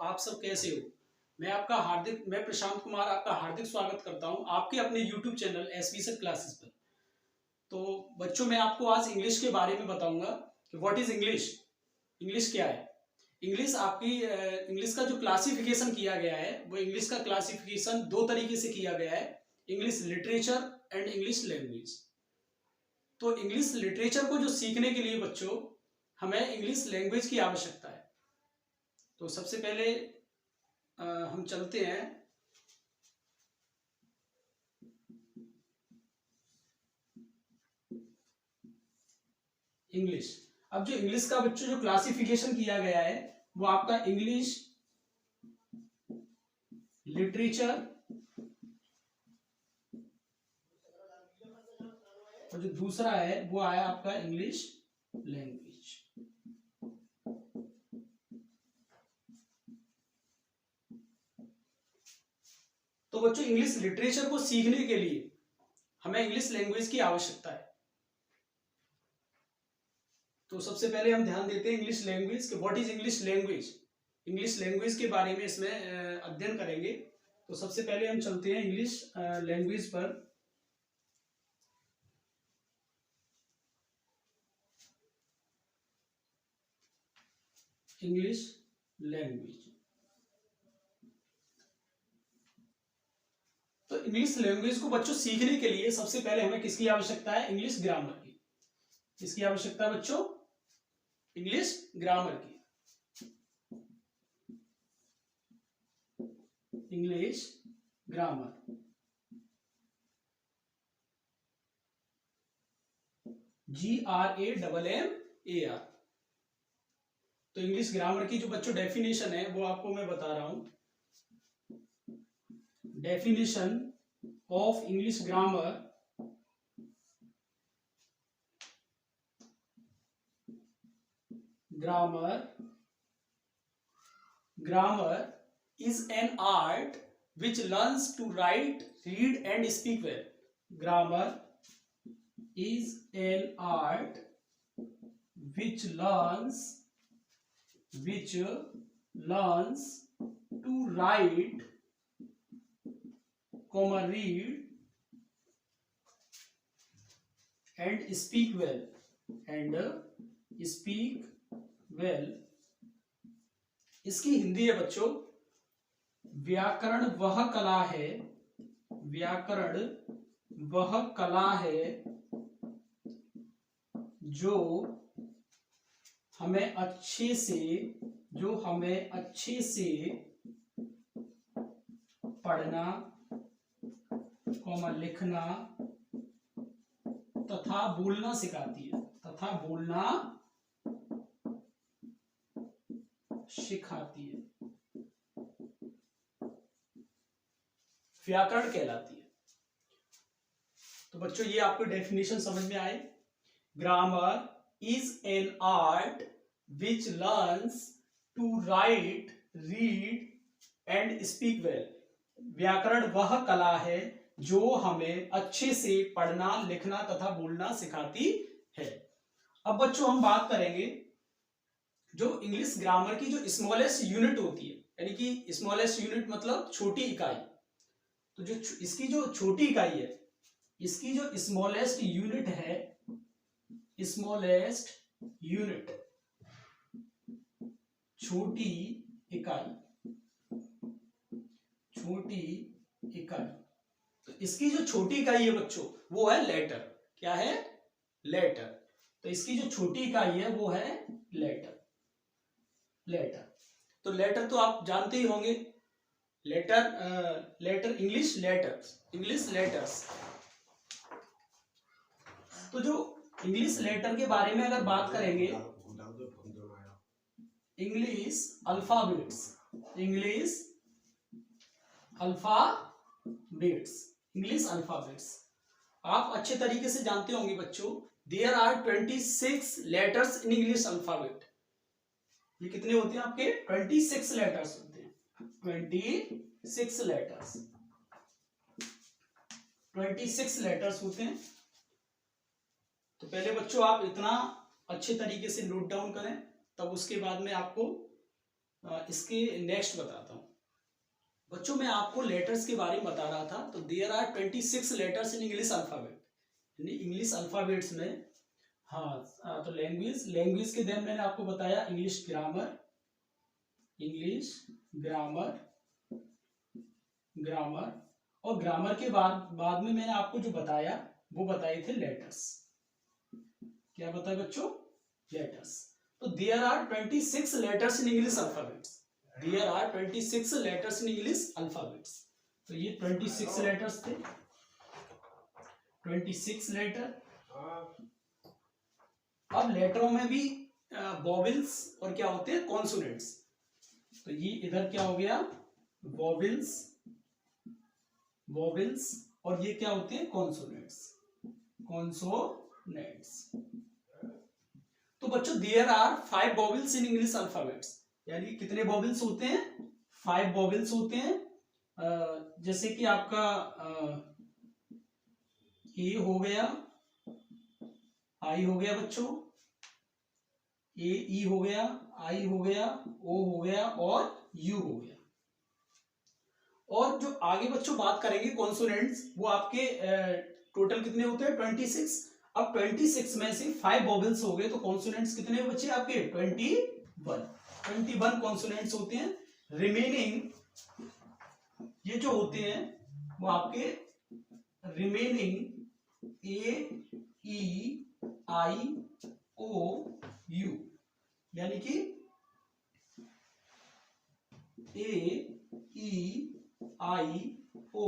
आप सब कैसे हो। मैं प्रशांत कुमार आपका हार्दिक स्वागत करता हूं आपके अपने YouTube channel SV sir classes पर। तो बच्चों, मैं आपको आज इंग्लिश के बारे में बताऊंगा कि व्हाट इज इंग्लिश। इंग्लिश क्या है। इंग्लिश का जो क्लासिफिकेशन किया गया है वो इंग्लिश का क्लासिफिकेशन दो तरीके से किया गया है, English literature and English language. तो इंग्लिश लिटरेचर को जो सीखने के लिए बच्चों हमें इंग्लिश लैंग्वेज की आवश्यकता है। तो सबसे पहले हम चलते हैं इंग्लिश। अब जो इंग्लिश का बच्चों जो क्लासिफिकेशन किया गया है वो आपका इंग्लिश लिटरेचर और जो दूसरा है वो आया आपका इंग्लिश लैंग्वेज। तो बच्चों, इंग्लिश लिटरेचर को सीखने के लिए हमें इंग्लिश लैंग्वेज की आवश्यकता है। तो सबसे पहले हम ध्यान देते हैं इंग्लिश लैंग्वेज के what is English language. English language के बारे में इसमें अध्ययन करेंगे। तो सबसे पहले हम चलते हैं इंग्लिश लैंग्वेज पर। इंग्लिश लैंग्वेज, तो इंग्लिश लैंग्वेज को बच्चों सीखने के लिए सबसे पहले हमें किसकी आवश्यकता है? इंग्लिश ग्रामर की। किसकी आवश्यकता है बच्चों? इंग्लिश ग्रामर की। English grammar, GRAMMAR। तो इंग्लिश ग्रामर की जो बच्चों डेफिनेशन है वो आपको मैं बता रहा हूं। Definition of English grammar, grammar is an art which learns to write, read and speak well. Grammar is an art which learns to write, read and speak well. इसकी हिंदी है बच्चों, व्याकरण वह कला है जो हमें अच्छे से पढ़ना, लिखना तथा बोलना सिखाती है। व्याकरण कहलाती है। तो बच्चों, ये आपको डेफिनेशन समझ में आए। Grammar is an art which learns to write, read and speak well. व्याकरण वह कला है जो हमें अच्छे से पढ़ना, लिखना तथा बोलना सिखाती है। अब बच्चों हम बात करेंगे जो इंग्लिश ग्रामर की जो स्मॉलेस्ट यूनिट होती है, यानी कि स्मॉलेस्ट यूनिट मतलब छोटी इकाई। तो जो इसकी जो छोटी इकाई है, इसकी जो स्मॉलेस्ट यूनिट है, छोटी इकाई। तो इसकी जो छोटी इकाई है बच्चों वो है लेटर। क्या है? लेटर। तो इसकी जो छोटी इकाई है वो है लेटर। तो लेटर तो आप जानते ही होंगे। Letter English letters. तो जो इंग्लिश लेटर के बारे में अगर बात करेंगे, इंग्लिश अल्फाबेट्स आप अच्छे तरीके से जानते होंगे बच्चों। There are 26 letters in English alphabet. ये कितने होते हैं आपके? 26 लेटर्स होते हैं। 26 लेटर्स होते हैं। तो पहले बच्चों आप इतना अच्छे तरीके से नोट डाउन करें, तब उसके बाद में आपको इसके नेक्स्ट बताता हूँ बच्चों। मैं आपको लेटर्स के बारे में बता रहा था। तो there are 26 letters in English alphabet, यानी इंग्लिश अल्फाबेट्स में। हाँ, तो लैंग्वेज के देन मैंने आपको बताया इंग्लिश ग्रामर, और ग्रामर के बाद में मैंने आपको जो बताया वो बताए थे लेटर्स। क्या बताया बच्चों? लेटर्स। तो there are 26 letters in English alphabets. There are 26 letters in English alphabets. तो ये 26 लेटर्स थे, 26 लेटर। अब लेटरों में भी वॉवेल्स और क्या होते हैं, कॉन्सोनेंट्स। तो ये इधर क्या हो गया, वॉवेल्स, और ये क्या होते हैं, कॉन्सोनेंट्स। तो बच्चों there are 5 vowels in English alphabets, यानी कितने वॉवेल्स होते हैं, 5 वॉवेल्स होते हैं। जैसे कि आपका ए हो गया, आई हो गया बच्चों, ए ई हो गया, आई हो गया, ओ हो गया और यू हो गया। और जो आगे बच्चों बात करेंगे कॉन्सोनेंट्स, वो आपके टोटल कितने होते हैं, 26। अब 26 में से 5 वॉवेल्स हो गए, तो कॉन्सोनेंट्स कितने बचे आपके, 21 कॉन्सोनेंट्स होते हैं। रिमेनिंग ये जो होते हैं वो आपके remaining A E I O you, यानी कि ए ई आई ओ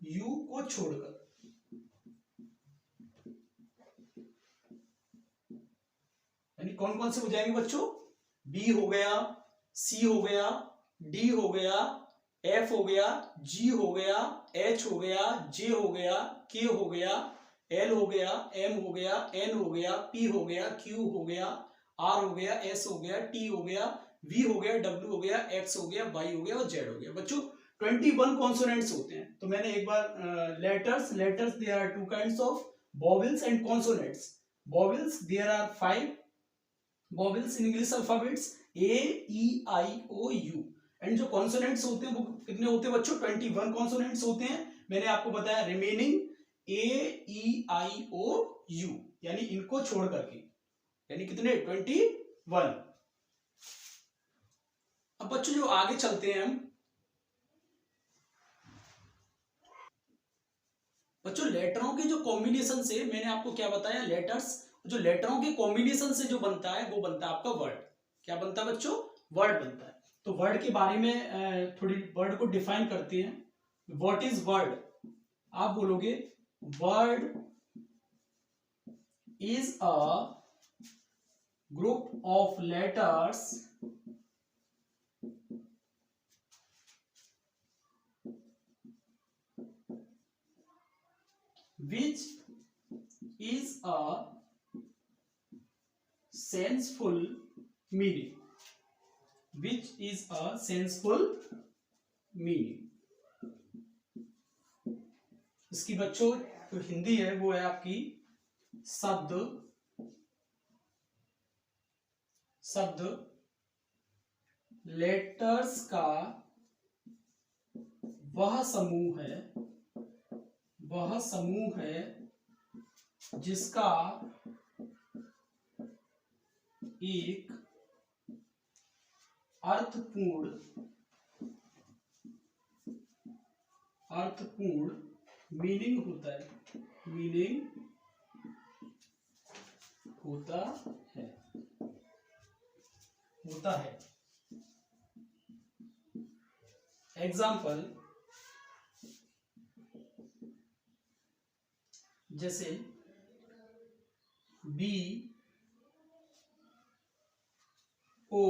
यू को छोड़कर, यानी कौन कौन से हो जाएंगे बच्चों, बी हो गया, सी हो गया, डी हो गया, एफ हो गया, जी हो गया, एच हो गया, जे हो गया, के हो गया, एल हो गया, एम हो गया, एन हो गया, पी हो गया, क्यू हो गया, आर हो गया, एस हो गया, टी हो गया, वी हो गया, डब्ल्यू हो गया, एक्स हो गया, वाई हो गया और जेड हो गया। बच्चों 21 कॉन्सोनेंट्स होते हैं। तो मैंने एक बार letters there are 2 kinds of vowels and consonants. Vowels there are 5 vowels in English alphabets, A E I O U. And जो कॉन्सोनेंट्स होते हैं वो कितने होते हैं बच्चों, 21 कॉन्सोनेंट्स होते हैं। मैंने आपको बताया remaining A E I O you, यानी इनको छोड़ करके, यानी कितने, 21। अब बच्चों जो आगे चलते हैं हम, बच्चों लेटरों के जो कॉम्बिनेशन से, मैंने आपको क्या बताया, लेटर्स, जो लेटरों के कॉम्बिनेशन से जो बनता है वो बनता है आपका वर्ड। क्या बनता है बच्चों, वर्ड बनता है। तो वर्ड के बारे में थोड़ी वर्ड को डिफाइन करते हैं। What is word? आप बोलोगे word is a group of letters which is a senseful meaning, which is a senseful meaning। इसकी बच्चों जो हिंदी है वो है आपकी शब्द लेटर्स का वह समूह है जिसका एक अर्थपूर्ण मीनिंग होता है। एग्जाम्पल, जैसे बी ओ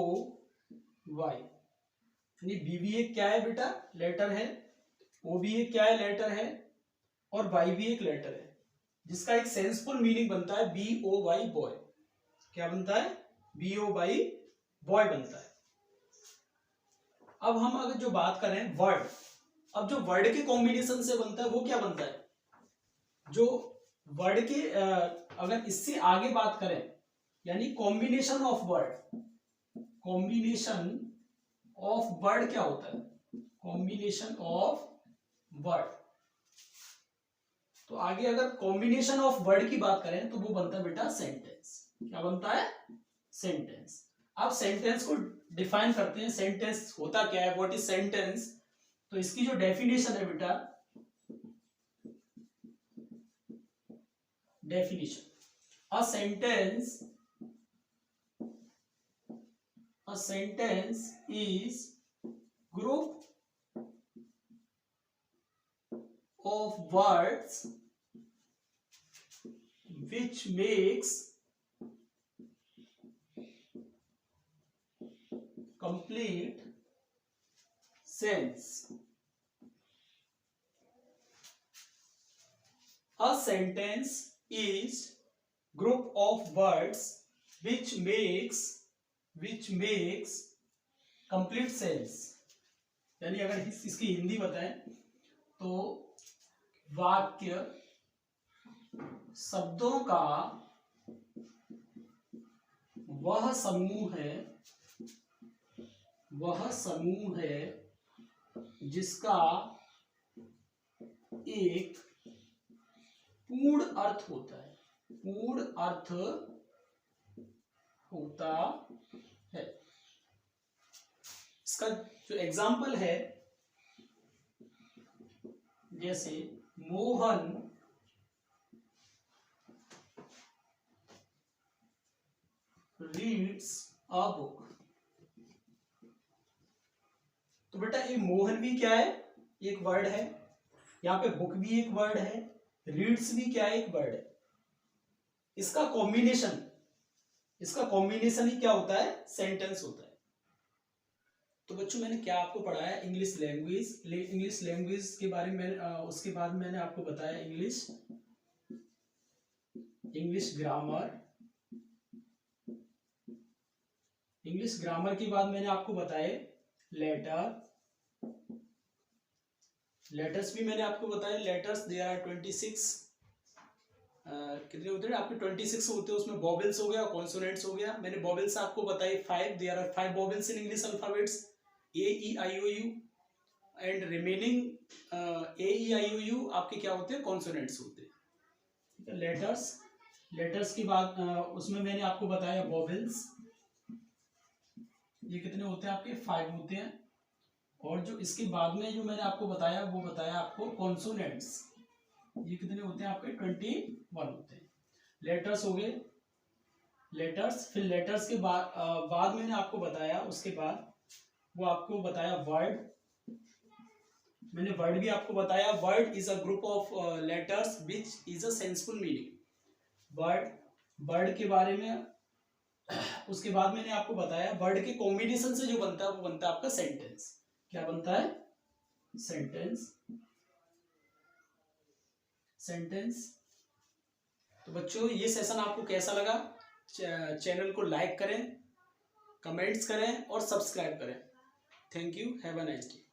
वाई, यानी बी भी एक क्या है बेटा, लेटर है, ओ भी एक क्या है, लेटर है, और वाई भी एक लेटर है, जिसका एक सेंसफुल मीनिंग बनता है बी ओ वाई बॉय। क्या बनता है, बी ओ वाई बॉय बनता है। अब हम अगर जो बात करें वर्ड, अब जो वर्ड के कॉम्बिनेशन से बनता है वो क्या बनता है, जो वर्ड के अगर इससे आगे बात करें, यानी combination of word, combination of word क्या होता है? Combination of word. तो आगे अगर कॉम्बिनेशन ऑफ वर्ड की बात करें तो वो बनता है बेटा सेंटेंस। क्या बनता है? सेंटेंस। अब सेंटेंस को डिफाइन करते हैं, सेंटेंस होता क्या है, व्हाट इज सेंटेंस। तो इसकी जो डेफिनेशन है बेटा, definition, a sentence is group of words which makes complete sense. A sentence is group of words which makes complete sense. यानी अगर इसकी हिंदी बताएं तो वाक्य शब्दों का वह समूह है जिसका एक पूर्ण अर्थ होता है, पूर्ण अर्थ होता है। इसका जो एग्जाम्पल है, जैसे मोहन रीड्स अ बुक। तो बेटा ये मोहन भी क्या है? एक वर्ड है। यहाँ पे बुक भी एक वर्ड है, रीड्स भी क्या है? एक वर्ड है। इसका कॉम्बिनेशन ही क्या होता है? सेंटेंस होता है। तो बच्चों मैंने क्या आपको पढ़ाया? इंग्लिश लैंग्वेज के बारे में। उसके बाद मैंने आपको बताया इंग्लिश ग्रामर के बाद मैंने आपको बताए लेटर्स भी मैंने आपको बताया। लेटर्स देयर आर 26, कितने होते हैं आपके? 26 होते हैं। उसमें वॉवेल्स हो गया, कॉन्सोनेंट्स हो गया। मैंने वॉवेल्स आपको बताई 5। There are 5 vowels in English alphabets, A-E-I-O-U, and remaining A-E-I-O-U आपके क्या होते हैं? कॉन्सोनेंट्स होते हैं। ठीक है। लेटर्स की बात, उसमें मैंने आपको बताया वॉवेल्स, ये कितने होते हैं आपके? 5 होते हैं। और जो इसके बाद में जो मैंने आपको बताया वो बताया आपको कॉन्सोनेंट्स, ये कितने होते हैं आपके? 21 होते हैं। लेटर्स हो गए, फिर लेटर्स के बाद मैंने आपको बताया, उसके बाद वो आपको बताया वर्ड। मैंने वर्ड भी आपको बताया। Word is a group of letters which is a senseful meaning. Word के बारे में। उसके बाद मैंने आपको बताया वर्ड के कॉम्बिनेशन से जो बनता है वो बनता है आपका सेंटेंस। क्या बनता है? सेंटेंस। तो बच्चों ये सेशन आपको कैसा लगा? चैनल को लाइक करें, कमेंट्स करें और सब्सक्राइब करें। Thank you. Have a nice day.